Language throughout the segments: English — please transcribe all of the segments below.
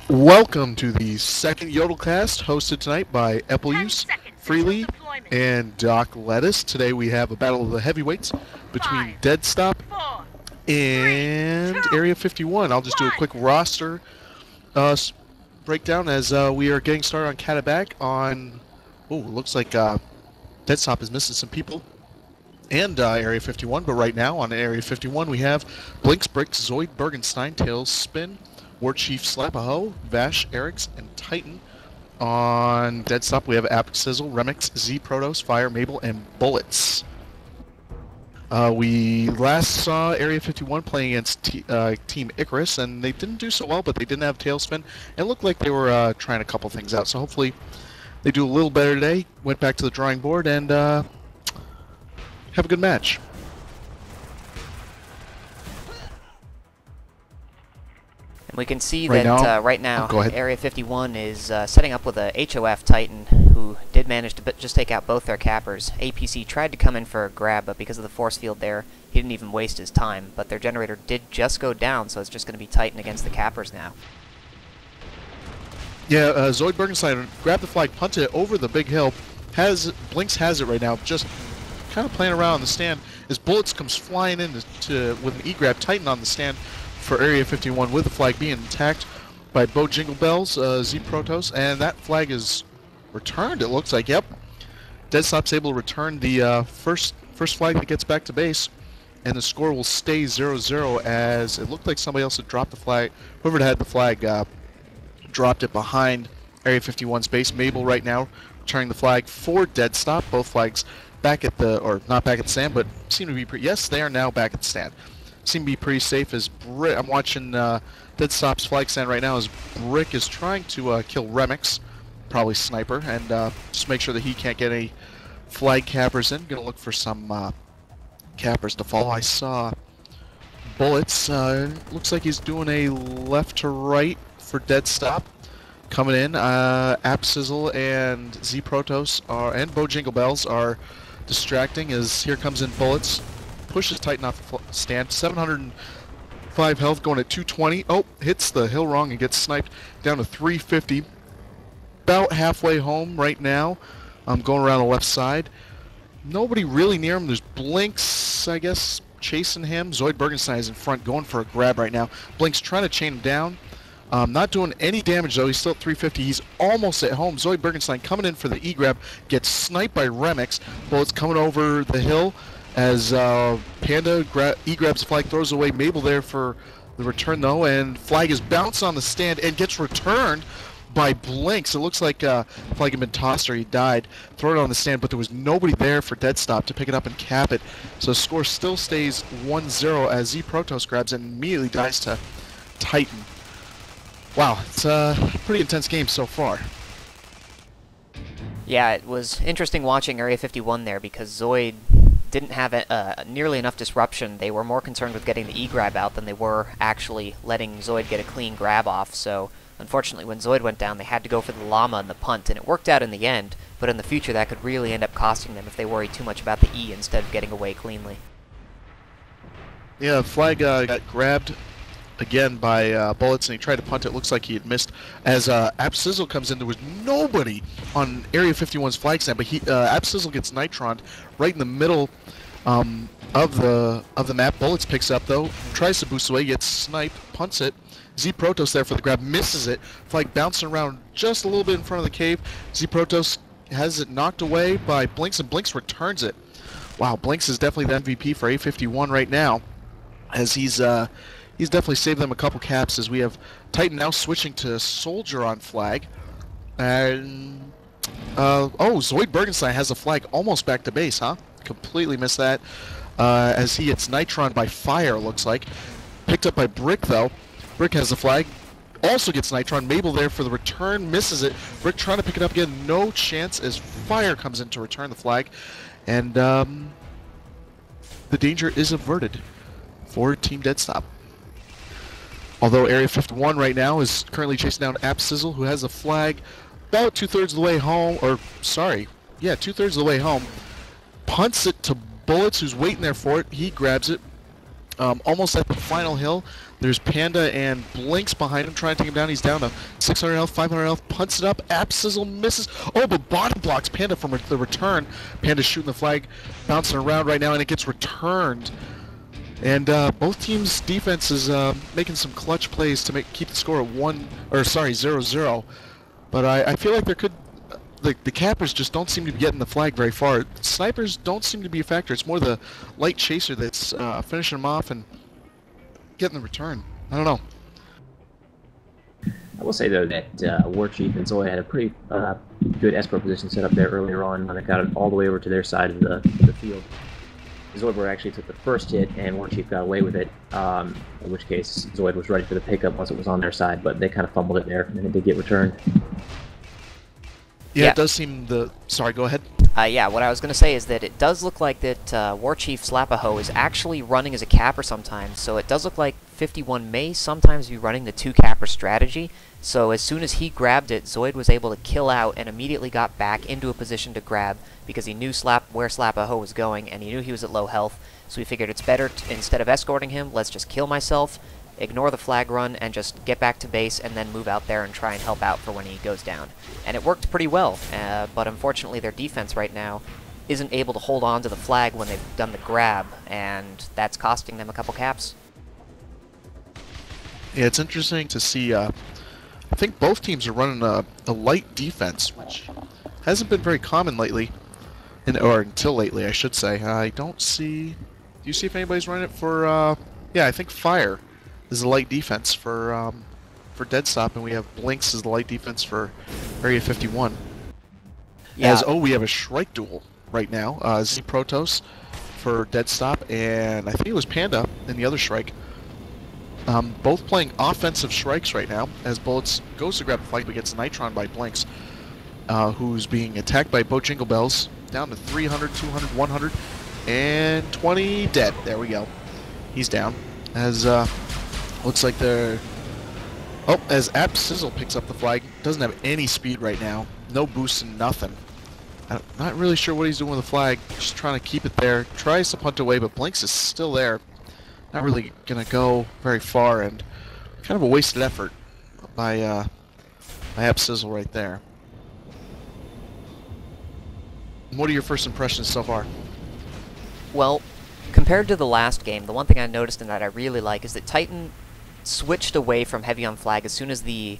Welcome to the second YodelCast, hosted tonight by Aepplejoose, Freelii, and DocLettuce. Today we have a battle of the heavyweights between Deadstop and Area 51. I'll just do a quick roster breakdown as we are getting started on Katabatic on... Oh, looks like Deadstop is missing some people. And Area 51, but right now on Area 51 we have Blinks, Bricks, Zoid, Bergenstein, Tails, Spin, War Chief, Slapaho, Vash, Eric's, and Titan. On Deadstop we have App, Remix, Z, Protos, Fire, Mabel, and Bullets. We last saw Area 51 playing against Team Icarus, and they didn't do so well, but they didn't have Tailspin. It looked like they were trying a couple things out, so hopefully they do a little better today. Went back to the drawing board and have a good match. And we can see that right now go ahead. Area 51 is setting up with a HOF Titan who did manage to just take out both their cappers. APC tried to come in for a grab, but because of the force field there, he didn't even waste his time. But their generator did just go down, so it's just going to be Titan against the cappers now. Yeah, Zoid Bergenstein grabbed the flag, punted it over the big hill. Blinks has it right now, just kind of playing around on the stand as Bullets comes flying in with an E-grab. Titan on the stand for Area 51 with the flag being attacked by Bo Jingle Bells, Z Protos, and that flag is returned, it looks like. Yep. Deadstop's able to return the first flag that gets back to base, and the score will stay 0-0 as it looked like somebody else had dropped the flag. Whoever had the flag dropped it behind Area 51's base. Mabel right now returning the flag for Deadstop. Both flags back at the, or not back at the stand, but seem to be pretty, yes, they are now back at the stand. Seem to be pretty safe as I'm watching Deadstop's flag stand right now as Brick is trying to kill Remix, probably Sniper, and just make sure that he can't get any flag cappers in. Gonna look for some cappers to follow. I saw Bullets, looks like he's doing a left to right for Deadstop. Coming in, App and Z Protos and Bo Jingle Bells are distracting as here comes in Bullets. Pushes Titan off the stand. 705 health, going at 220. Oh, hits the hill wrong and gets sniped down to 350. About halfway home right now. I'm going around the left side. Nobody really near him. There's Blinks, I guess, chasing him. Zoid Bergenstein is in front, going for a grab right now. Blinks trying to chain him down. Not doing any damage though. He's still at 350. He's almost at home. Zoid Bergenstein coming in for the E-grab. Gets sniped by Remix. Bullets coming over the hill as Panda E-grabs the flag, throws away Mabel there for the return though, and flag is bounced on the stand and gets returned by Blinks. It looks like flag had been tossed or he died. Throw it on the stand, but there was nobody there for Deadstop to pick it up and cap it. So the score still stays 1-0 as Z Protos grabs it and immediately dies to Titan. Wow, it's a pretty intense game so far. Yeah, it was interesting watching Area 51 there because Zoid didn't have nearly enough disruption. They were more concerned with getting the E-grab out than they were actually letting Zoid get a clean grab off. So, unfortunately, when Zoid went down, they had to go for the llama and the punt, and it worked out in the end, but in the future that could really end up costing them if they worry too much about the E instead of getting away cleanly. Yeah, flag got grabbed again by Bullets, and he tried to punt it. Looks like he had missed. As App comes in, there was nobody on Area 51's flag stand, but App gets nitroned right in the middle of the map. Bullets picks up though, tries to boost away, gets sniped, punts it. Z Protos there for the grab, misses it. Flag bouncing around just a little bit in front of the cave. Z Protos has it knocked away by Blinks, and Blinks returns it. Wow, Blinks is definitely the MVP for A51 right now, as he's definitely saved them a couple caps as we have Titan now switching to Soldier on flag. And, oh, Zoid Bergenstein has a flag almost back to base, huh? Completely missed that. As he gets nitroned by Fire, looks like. Picked up by Brick, though. Brick has the flag. Also gets nitron. Mabel there for the return, misses it. Brick trying to pick it up again. No chance as Fire comes in to return the flag. And, the danger is averted for Team Deadstop. Although Area 51 right now is currently chasing down App who has a flag about 2/3 of the way home, or sorry, yeah, 2/3 of the way home. Punts it to Bullets, who's waiting there for it. He grabs it, almost at the final hill. There's Panda and Blinks behind him trying to take him down. He's down to 600 health, 500 health, punts it up. Aepplejoose misses. Oh, but body blocks Panda from the return. Panda's shooting the flag, bouncing around right now, and it gets returned. And both teams' defense is making some clutch plays to keep the score at 0-0. But I feel like there could... The cappers just don't seem to be getting the flag very far. Snipers don't seem to be a factor. It's more the light chaser that's finishing them off and getting the return. I don't know. I will say, though, that War Chief and Zoid had a pretty good escort position set up there earlier on when they got it all the way over to their side of the field. Zoidberg actually took the first hit, and War Chief got away with it, in which case Zoid was ready for the pickup once it was on their side, but they kind of fumbled it there, and it did get returned. Yeah, it does seem Sorry, go ahead. Yeah, what I was going to say is that it does look like that War Chief Slapaho is actually running as a capper sometimes, so it does look like 51 may sometimes be running the 2-capper strategy. So as soon as he grabbed it, Zoid was able to kill out and immediately got back into a position to grab because he knew where Slapaho was going and he knew he was at low health. So we figured it's better, instead of escorting him, let's just kill myself, ignore the flag run, and just get back to base and then move out there and try and help out for when he goes down. And it worked pretty well, but unfortunately their defense right now isn't able to hold on to the flag when they've done the grab, and that's costing them a couple caps. Yeah, it's interesting to see. I think both teams are running a light defense, which hasn't been very common lately, or until lately, I should say. I don't see... Do you see if anybody's running it for... Yeah, I think Fire is the light defense for Deadstop, and we have Blinks as the light defense for Area 51. Yeah. We have a Shrike duel right now. Z Protoss for Deadstop, and I think it was Panda in the other Shrike. Both playing offensive Shrikes right now, as Bullets goes to grab the flag but gets Nitron by Blinks, who's being attacked by Bo Jingle Bells, down to 300, 200, 100, and 20 dead. There we go. He's down. As looks like they're... Oh, as Aepplejoose picks up the flag, doesn't have any speed right now. No boost and nothing. I'm not really sure what he's doing with the flag. Just trying to keep it there. Tries to punt away, but Blinks is still there. Not really going to go very far, and kind of a wasted effort by Aepplejoose right there. What are your first impressions so far? Well, compared to the last game, the one thing I noticed and that I really like is that Titan switched away from heavy on flag as soon as the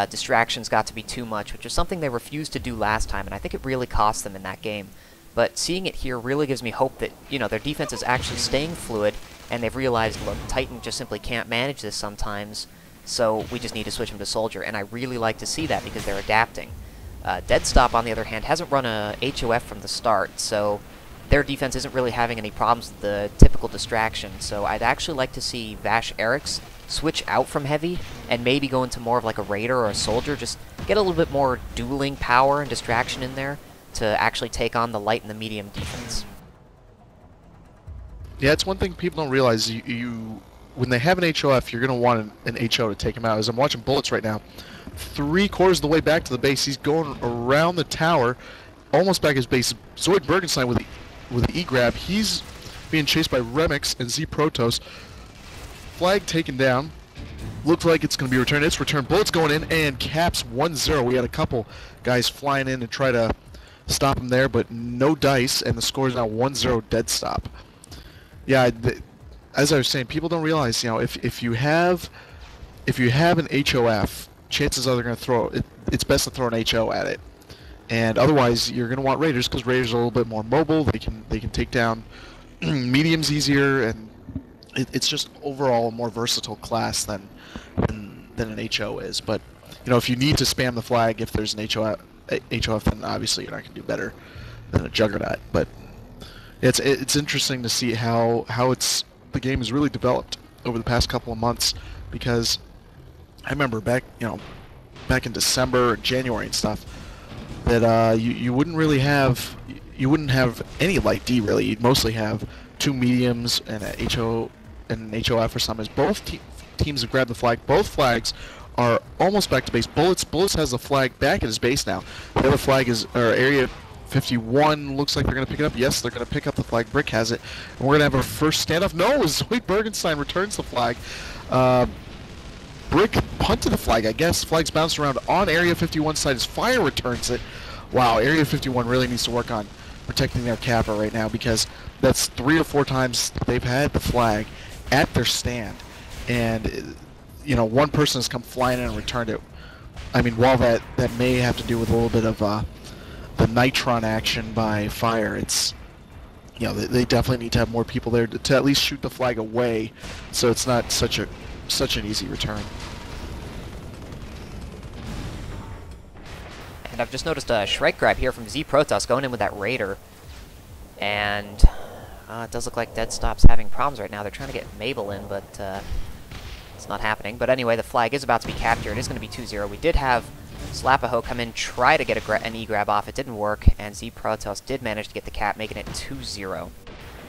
distractions got to be too much, which is something they refused to do last time, and I think it really cost them in that game. But seeing it here really gives me hope that, you know, their defense is actually staying fluid, and they've realized, look, Titan just simply can't manage this sometimes, so we just need to switch him to Soldier, and I really like to see that because they're adapting. Deadstop, on the other hand, hasn't run a HOF from the start, so their defense isn't really having any problems with the typical distraction, so I'd actually like to see Vash Eric's switch out from heavy and maybe go into more of like a Raider or a Soldier, just get a little bit more dueling power and distraction in there to actually take on the light and the medium defense. Yeah, it's one thing people don't realize. When they have an HOF, you're going to want an HO to take him out. As I'm watching Bullets right now, 3/4 of the way back to the base, he's going around the tower, almost back his base. Zoid Bergenstein with the E-grab. He's being chased by Remix and Z Protoss. Flag taken down. Looks like it's going to be returned. It's returned. Bullets going in and caps 1-0. We had a couple guys flying in to try to stop him there, but no dice, and the score is now 1-0 Deadstop. Yeah, as I was saying, people don't realize, you know, if you have an HOF, chances are they're going to throw it. It's best to throw an HO at it, and otherwise you're going to want Raiders because Raiders are a little bit more mobile. They can take down mediums easier, and it's just overall a more versatile class than an HO is. But you know, if you need to spam the flag, if there's an HOF, then obviously you're not going to do better than a Juggernaut. But it's interesting to see how the game has really developed over the past couple of months, because I remember back in December, January and stuff, that you wouldn't have any light D really. You'd mostly have 2 mediums and an HO and an HOF or something. As both teams have grabbed the flag, both flags are almost back to base. Bullets has the flag back at his base now. The other flag is, or area 51 looks like they're going to pick it up. Yes, they're going to pick up the flag. Brick has it. And we're going to have our first standoff. No, Zoid Bergenstein returns the flag. Brick punted the flag, I guess. Flag's bounced around on Area 51 side as Fire returns it. Wow, Area 51 really needs to work on protecting their Kappa right now, because that's 3 or 4 times they've had the flag at their stand. And, you know, one person has come flying in and returned it. I mean, while that may have to do with a little bit of the Nitron action by Fire, it's, you know, they definitely need to have more people there to at least shoot the flag away, so it's not such an easy return. And I've just noticed a Shrike grab here from Z Protoss going in with that Raider. And it does look like Deadstop's having problems right now. They're trying to get Mabel in, but it's not happening. But anyway, the flag is about to be captured. It's going to be 2-0. We did have Slapaho come in, try to get an E-grab off. It didn't work, and Z Protoss did manage to get the cap, making it 2-0.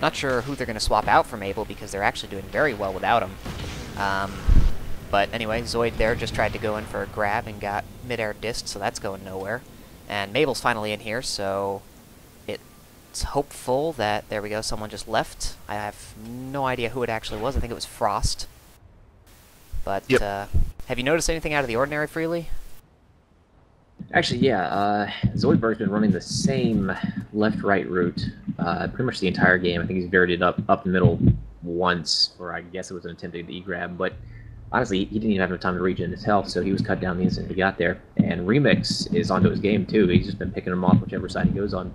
Not sure who they're going to swap out for Mabel, because they're actually doing very well without him. But anyway, Zoid there just tried to go in for a grab and got mid-air dissed, so that's going nowhere. And Mabel's finally in here, so it's hopeful that, there we go, someone just left. I have no idea who it actually was. I think it was Frost. But yep. Have you noticed anything out of the ordinary, Freelii? Actually, yeah. Zoidberg's been running the same left-right route pretty much the entire game. I think he's varied it up the middle once, or I guess it was an attempted E-grab, but honestly, he didn't even have enough time to regen his health, so he was cut down the instant he got there. And Remix is onto his game, too. He's just been picking him off whichever side he goes on.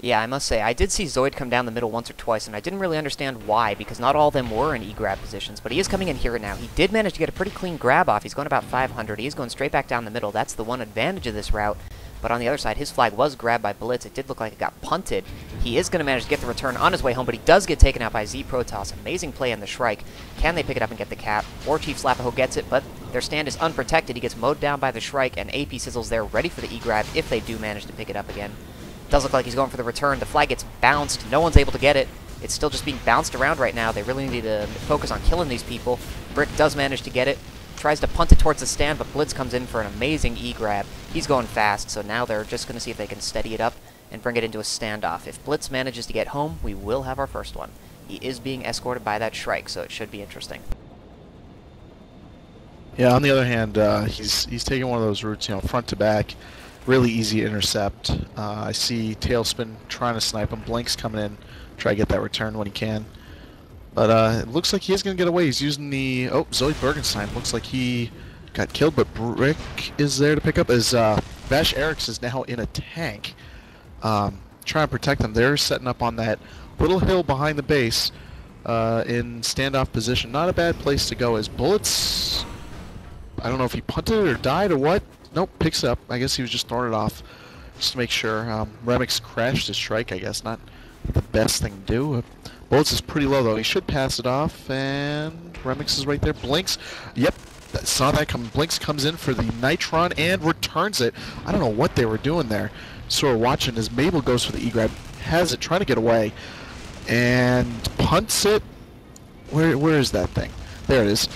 Yeah, I must say, I did see Zoid come down the middle once or twice, and I didn't really understand why, because not all of them were in E-grab positions, but he is coming in here now. He did manage to get a pretty clean grab off. He's going about 500. He is going straight back down the middle. That's the one advantage of this route. But on the other side, his flag was grabbed by Blitz. It did look like it got punted. He is going to manage to get the return on his way home, but he does get taken out by Z Protoss. Amazing play on the Shrike. Can they pick it up and get the cap? War Chief Slapaho gets it, but their stand is unprotected. He gets mowed down by the Shrike, and AP Sizzle's there ready for the E-grab if they do manage to pick it up again. Does look like he's going for the return. The flag gets bounced. No one's able to get it. It's still just being bounced around right now. They really need to focus on killing these people. Brick does manage to get it. Tries to punt it towards the stand, but Blitz comes in for an amazing E-grab. He's going fast, so now they're just going to see if they can steady it up and bring it into a standoff. If Blitz manages to get home, we will have our first one. He is being escorted by that Shrike, so it should be interesting. Yeah, on the other hand, he's taking one of those routes, you know, front to back. Really easy to intercept. I see Tailspin trying to snipe him. Blink's coming in, try to get that return when he can. But it looks like he is going to get away. He's using the... Oh, Zoid Bergenstein. Looks like he got killed, but Brick is there to pick up as Vash Eriks is now in a tank. Trying to protect them. They're setting up on that little hill behind the base in standoff position. Not a bad place to go as Bullets... I don't know if he punted or died or what. Nope, picks it up. I guess he was just throwing it off just to make sure. Remix crashed his Shrike, I guess. Not the best thing to do. Bullets is pretty low, though. He should pass it off, and Remix is right there. Blinks. Yep, saw that coming. Blinks comes in for the Nitron and returns it. I don't know what they were doing there. Sort of watching as Mabel goes for the E-grab. Has it, trying to get away. And punts it. Where is that thing? There it is.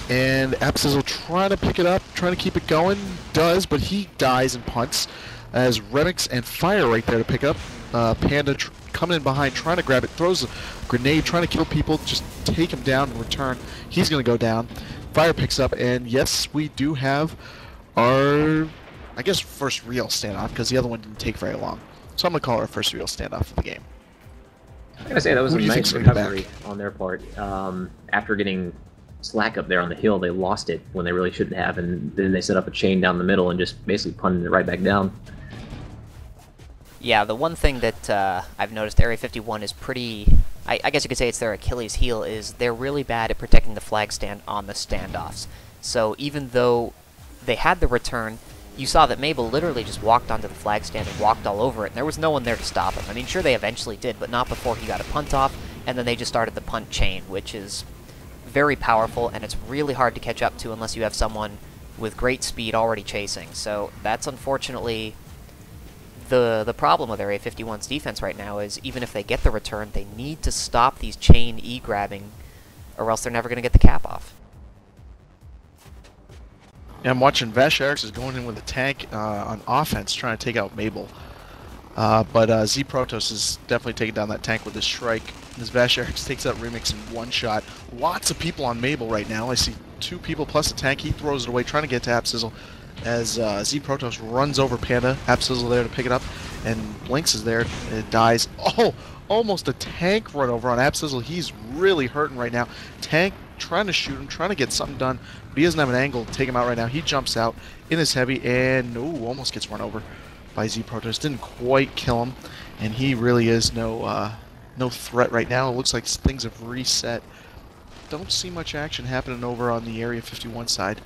And Appsizzle trying to pick it up, trying to keep it going, does, but he dies and punts as Remix and Fire right there to pick up. Panda coming in behind, trying to grab it, throws a grenade, trying to kill people, just take him down in return. He's going to go down. Fire picks up, and yes, we do have our, I guess, first real standoff, because the other one didn't take very long. So I'm going to call it our first real standoff of the game. I gotta say, that was a nice recovery on their part. After getting slack up there on the hill, they lost it when they really shouldn't have, and then they set up a chain down the middle and just basically punted it right back down. Yeah, the one thing that I've noticed Area 51 is pretty... I guess you could say it's their Achilles heel, is they're really bad at protecting the flag stand on the standoffs. So even though they had the return, you saw that Mabel literally just walked onto the flag stand and walked all over it, and there was no one there to stop him. I mean, sure, they eventually did, but not before he got a punt off, and then they just started the punt chain, which is very powerful, and it's really hard to catch up to unless you have someone with great speed already chasing. So that's unfortunately the problem with Area 51's defense right now, is even if they get the return, they need to stop these chain E-grabbing, or else they're never going to get the cap off. Yeah, I'm watching Vash Eriks is going in with a tank on offense, trying to take out Mabel. But Z Protoss is definitely taking down that tank with his Shrike. As Vash Eriks takes out Remix in one shot. Lots of people on Mabel right now. I see 2 people plus a tank. He throws it away, trying to get to Aepplejoose. As Z Protoss runs over Panda. Aepplejoose there to pick it up, and Blinks is there. It dies. Oh, almost a tank run over on Aepplejoose. He's really hurting right now. Tank trying to shoot him, trying to get something done, but he doesn't have an angle to take him out right now. He jumps out in his heavy, and ooh, almost gets run over by Z Protoss. Didn't quite kill him, and he really is no threat right now. It looks like things have reset. Don't see much action happening over on the Area 51 side.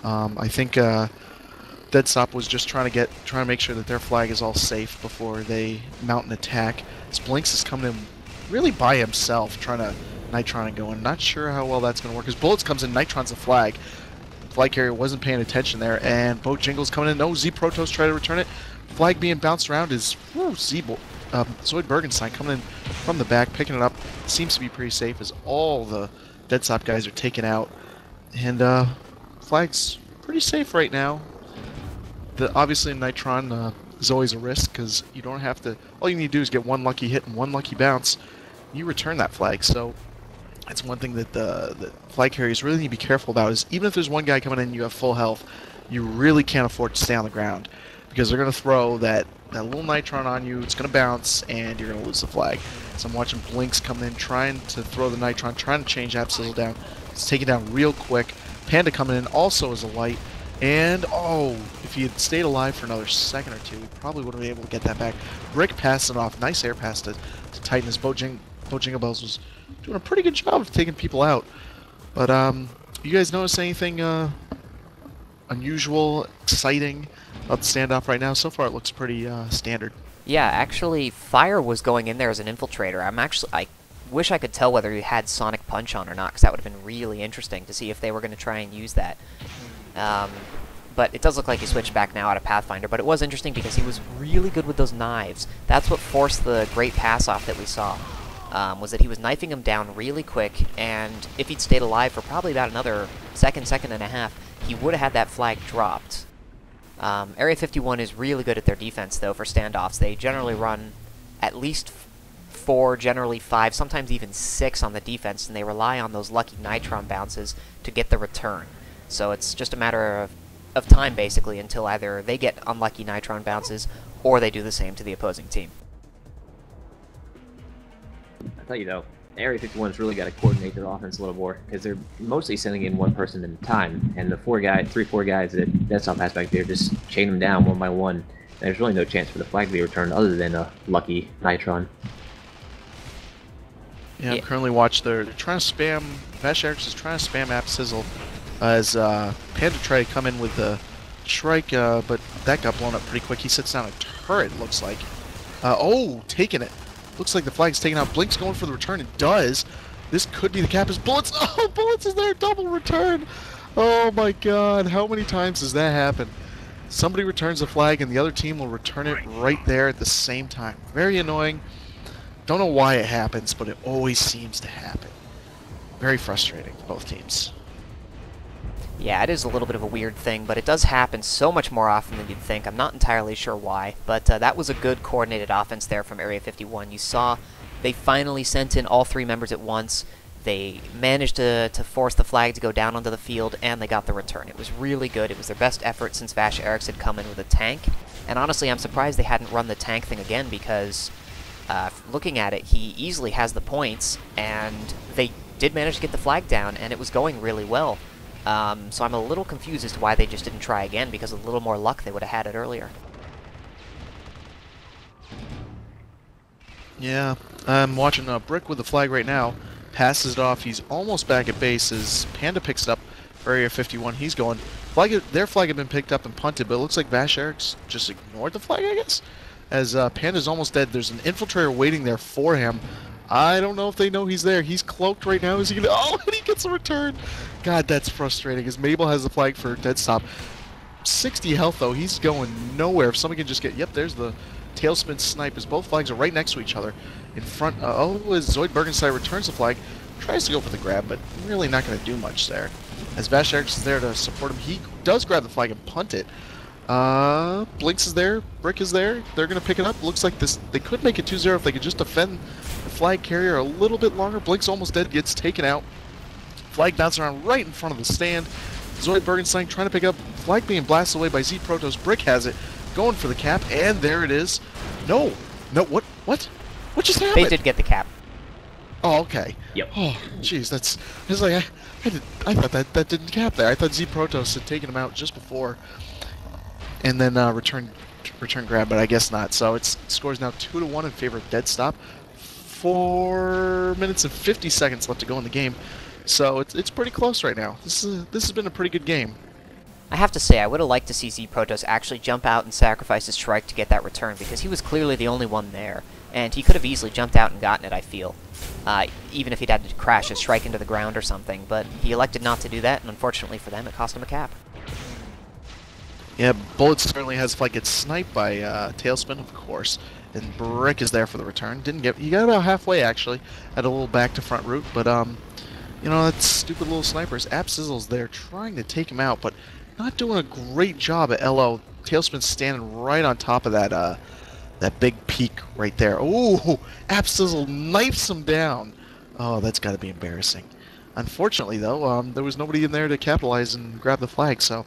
I think Deadstop was just trying to make sure that their flag is all safe before they mount an attack. As Blinks is coming in really by himself, trying to Nitron and go in. Not sure how well that's going to work. As Bullets comes in, Nitron's the flag. Flag carrier wasn't paying attention there, and Boat Jingle's coming in. No, Z Protoss try to return it. Flag being bounced around is Zoid Bergenstein coming in from the back, picking it up. Seems to be pretty safe as all the Deadstop guys are taken out. And flag's pretty safe right now. Obviously Nitron is always a risk because you don't have to. All you need to do is get one lucky hit and one lucky bounce. You return that flag. So that's one thing that the flag carriers really need to be careful about. Is even if there's one guy coming in and you have full health, you really can't afford to stay on the ground because they're going to throw that little Nitron on you. It's going to bounce and you're going to lose the flag. So I'm watching Blinks coming in, trying to throw the Nitron, trying to change Aepplejoose down. It's taken down real quick. Panda coming in also as a light. And, oh, if he had stayed alive for another second or two, we probably would have been able to get that back. Brick passed it off. Nice air pass to Titan as Jingle Bells was doing a pretty good job of taking people out. But, you guys notice anything unusual, exciting about the standoff right now? So far it looks pretty standard. Yeah, actually, Fire was going in there as an infiltrator. I wish I could tell whether he had Sonic Punch on or not, because that would have been really interesting to see if they were going to try and use that. But it does look like he switched back now out of Pathfinder, but it was interesting because he was really good with those knives. That's what forced the great pass-off that we saw, was that he was knifing him down really quick, and if he'd stayed alive for probably about another second and a half, he would have had that flag dropped. Area 51 is really good at their defense, though, for standoffs. They generally run at least 4, generally 5, sometimes even 6 on the defense, and they rely on those lucky Nitron bounces to get the return. So it's just a matter of time, basically, until either they get unlucky Nitron bounces or they do the same to the opposing team. I tell you though, Area 51's really got to coordinate their offense a little more because they're mostly sending in one person at a time, and the 4 guys that Deadstop has back there just chain them down one by one. There's really no chance for the flag to be returned other than a lucky Nitron. Yeah, I'm currently watching. They're trying to spam. Vash Eriks is trying to spam Aepplejoose as Panda tried to come in with the Shrike, but that got blown up pretty quick. He sits down a turret, looks like. Oh, taking it. Looks like the flag's taken out. Blink's going for the return. It does. This could be the cap. As Bullets. Oh, Bullets is there. Double return. Oh my God. How many times does that happen? Somebody returns the flag and the other team will return it right there at the same time. Very annoying. Don't know why it happens, but it always seems to happen. Very frustrating for both teams. Yeah, it is a little bit of a weird thing, but it does happen so much more often than you'd think. I'm not entirely sure why, but that was a good coordinated offense there from Area 51. You saw they finally sent in all 3 members at once. They managed to force the flag to go down onto the field, and they got the return. It was really good. It was their best effort since Vash Eriks had come in with a tank. And honestly, I'm surprised they hadn't run the tank thing again because, looking at it, he easily has the points, and they did manage to get the flag down, and it was going really well. So I'm a little confused as to why they just didn't try again, because with a little more luck they would have had it earlier. Yeah, I'm watching Brick with the flag right now. Passes it off. He's almost back at base as Panda picks it up for Area 51. He's going. Their flag had been picked up and punted, but it looks like Vash Eriks just ignored the flag, I guess. As Panda's almost dead. There's an infiltrator waiting there for him. I don't know if they know he's there. He's cloaked right now. Is he gonna... Oh, and he gets a return. God, that's frustrating. As Mabel has the flag for Deadstop. 60 health, though. He's going nowhere. If someone can just get... Yep, there's the tailspin snipe, as both flags are right next to each other. In front... as Zoid Bergenstein returns the flag. Tries to go for the grab, but really not going to do much there. as Vash Eriks is there to support him. He does grab the flag and punt it. Blinks is there, Brick is there. They're going to pick it up. Looks like this. They could make it 2-0 if they could just defend the flag carrier a little bit longer. Blink's almost dead, gets taken out. Flag bouncing around right in front of the stand. Zoid Bergenstein trying to pick up. Flag being blasted away by Z Protoss. Brick has it, going for the cap, and there it is. No, what just happened? They did get the cap. Oh, okay. Yep. Oh, jeez, that's. It's like I thought that didn't cap there. I thought Z Protoss had taken him out just before, and then return grab, but I guess not. So it scores now 2-1 in favor of Deadstop. 4 minutes and 50 seconds left to go in the game, so it's pretty close right now. This has been a pretty good game. I have to say, I would have liked to see Z Protoss actually jump out and sacrifice his Shrike to get that return, because he was clearly the only one there, and he could have easily jumped out and gotten it, I feel. Even if he'd had to crash his Shrike into the ground or something, but he elected not to do that, and unfortunately for them, it cost him a cap. Yeah, Bullets certainly has flag gets sniped by Tailspin, of course, and Brick is there for the return. He got about halfway actually, at a little back to front route, but you know, that stupid little snipers. Aepplejoose there trying to take him out, but not doing a great job at LO. Tailspin's standing right on top of that that big peak right there. Ooh, Aepplejoose knifes him down. Oh, that's got to be embarrassing. Unfortunately, though, there was nobody in there to capitalize and grab the flag, so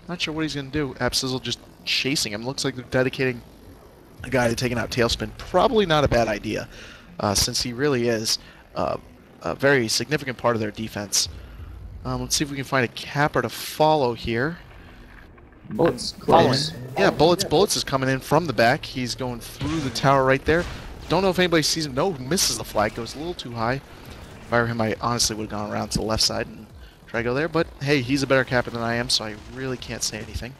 not sure what he's going to do. Aepplejoose just chasing him. Looks like they're dedicating a guy to taking out Tailspin. Probably not a bad idea, since he really is a very significant part of their defense. Let's see if we can find a capper to follow here. Bullets close. Yeah, Bullets is coming in from the back. He's going through the tower right there. Don't know if anybody sees him. No, misses the flag. Goes a little too high. If I were him, I honestly would have gone around to the left side and try to go there. But hey, he's a better capper than I am, so I really can't say anything.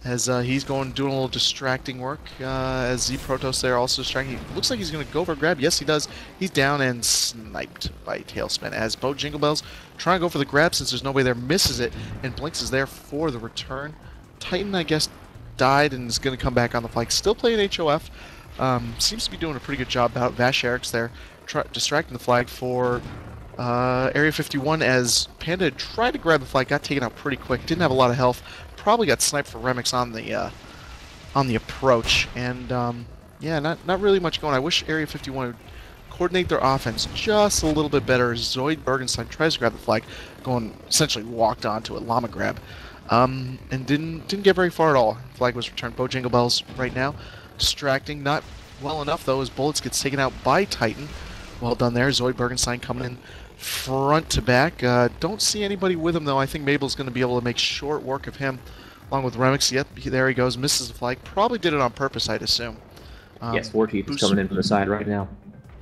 As he's doing a little distracting work. As Z Protoss there also distracting. Looks like he's going to go for a grab. Yes, he does. He's down and sniped by Tailspin. As Bo Jingle Bells trying to go for the grab since there's nobody there, misses it, and Blinks is there for the return. Titan, I guess, died and is going to come back on the flag. Still playing HOF. Seems to be doing a pretty good job out. Vash Eriks there distracting the flag for Area 51 as Panda tried to grab the flag, got taken out pretty quick, didn't have a lot of health, probably got sniped for Remix on the approach, and yeah, not really much going. I wish Area 51 would coordinate their offense just a little bit better. Zoid Bergenstein tries to grab the flag, going essentially walked onto it, llama grab, and didn't get very far at all. Flag was returned. Bo Jingle Bells right now, distracting, not well enough though, as Bullets gets taken out by Titan. Well done there. Zoid Bergenstein coming in front to back. Don't see anybody with him though. I think Mabel's going to be able to make short work of him, along with Remix. Yep, there he goes. Misses the flag. Probably did it on purpose, I'd assume. Yes, Warchief is coming in from the side right now.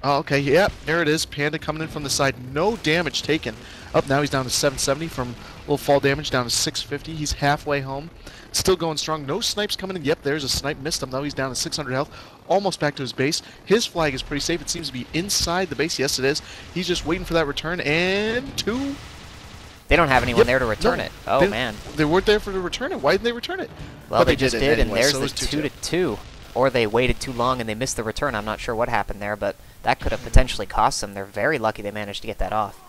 Oh, okay, yep, there it is. Panda coming in from the side. No damage taken. Up now he's down to 770 from a little fall damage down to 650. He's halfway home. Still going strong. No snipes coming in. Yep, there's a snipe. Missed him though. He's down to 600 health. Almost back to his base. His flag is pretty safe. It seems to be inside the base. Yes, it is. He's just waiting for that return. And two. They don't have anyone there to return it. Oh, man. They weren't there for to return it. Why didn't they return it? Well, they just did, and anyway, there's so the 2-2. Or they waited too long and they missed the return. I'm not sure what happened there, but that could have potentially cost them. They're very lucky they managed to get that off.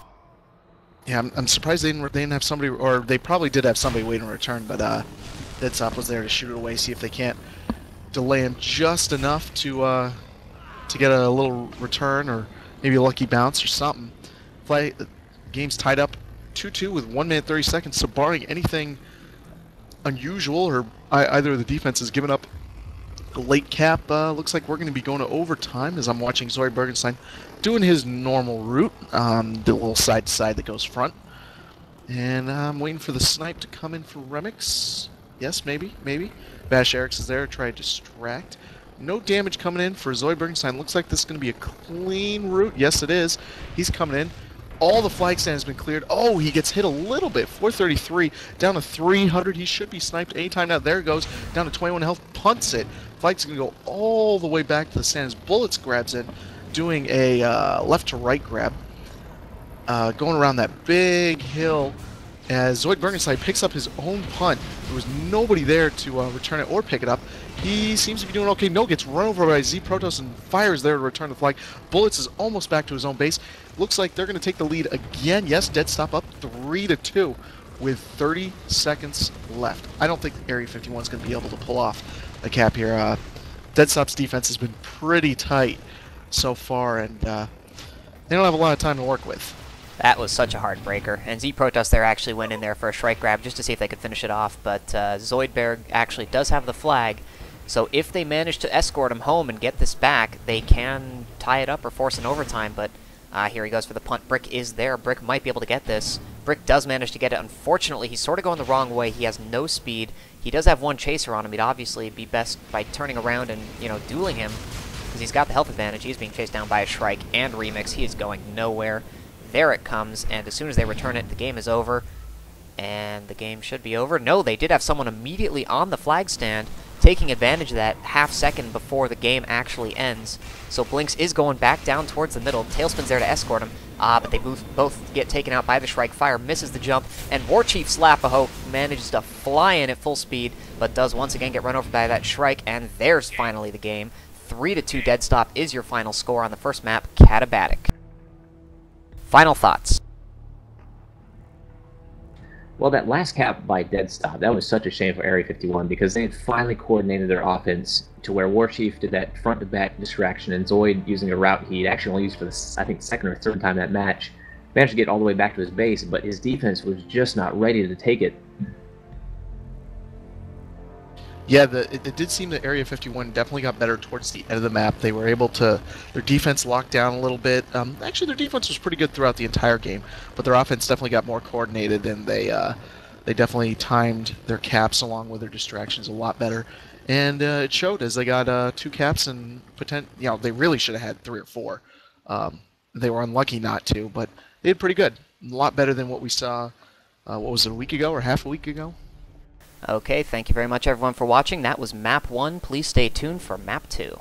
Yeah, I'm surprised they didn't have somebody, or they probably did have somebody waiting to return, but Deadstop was there to shoot it away, see if they can't delay him just enough to get a little return or maybe a lucky bounce or something. Game's tied up 2-2 with 1 minute 30 seconds, so barring anything unusual or either of the defenses giving up a late cap, looks like we're going to be going to overtime as I'm watching Zoid Bergenstein doing his normal route, the little side to side that goes front. And I'm waiting for the snipe to come in for Remix. Yes, maybe. Vash Eriks is there to try to distract. No damage coming in for Zoid Bergenstein. Looks like this is going to be a clean route. Yes, it is. He's coming in. All the flag stand has been cleared. Oh, he gets hit a little bit. 433 down to 300. He should be sniped anytime now. There it goes. Down to 21 health. Punts it. Flag's going to go all the way back to the stand as Bullets grabs in, doing a left to right grab. Going around that big hill as Zoid Bergenstein picks up his own punt. There was nobody there to return it or pick it up. He seems to be doing okay. No, gets run over by Z Protoss and fires there to return the flag. Bullets is almost back to his own base. Looks like they're going to take the lead again. Yes, Deadstop up 3-2. with 30 seconds left. I don't think Area 51 is going to be able to pull off a cap here. Deadstop's defense has been pretty tight so far, and they don't have a lot of time to work with. That was such a heartbreaker. And Z-Protoss there actually went in there for a Shrike grab just to see if they could finish it off, but Zoidberg actually does have the flag, so if they manage to escort him home and get this back, they can tie it up or force an overtime, but here he goes for the punt. Brick is there. Brick might be able to get this. Brick does manage to get it. Unfortunately, he's sort of going the wrong way. He has no speed. He does have one chaser on him. He'd obviously be best by turning around and, you know, dueling him, because he's got the health advantage. He's being chased down by a Shrike and Remix. He is going nowhere. There it comes, and as soon as they return it, the game is over. And the game should be over. No, they did have someone immediately on the flag stand, taking advantage of that half second before the game actually ends. So Blinks is going back down towards the middle. Tailspin's there to escort him. But they both get taken out by the Shrike. Fire misses the jump, and Warchief Slapahoe manages to fly in at full speed, but does once again get run over by that Shrike, and there's finally the game. 3-2 Deadstop is your final score on the first map, Katabatic. Final thoughts. Well, that last cap by Deadstop, that was such a shame for Area 51 because they had finally coordinated their offense to where Warchief did that front-to-back distraction, and Zoid, using a route he'd actually only used for the, I think, second or third time that match, managed to get all the way back to his base, but his defense was just not ready to take it. Yeah, it did seem that Area 51 definitely got better towards the end of the map. They were able to, their defense locked down a little bit. Actually, their defense was pretty good throughout the entire game, but their offense definitely got more coordinated, and they definitely timed their caps along with their distractions a lot better. And it showed as they got 2 caps, and they really should have had 3 or 4. They were unlucky not to, but they did pretty good. A lot better than what we saw, what was it, a week ago or half a week ago? Okay, thank you very much everyone for watching. That was Map 1. Please stay tuned for Map 2.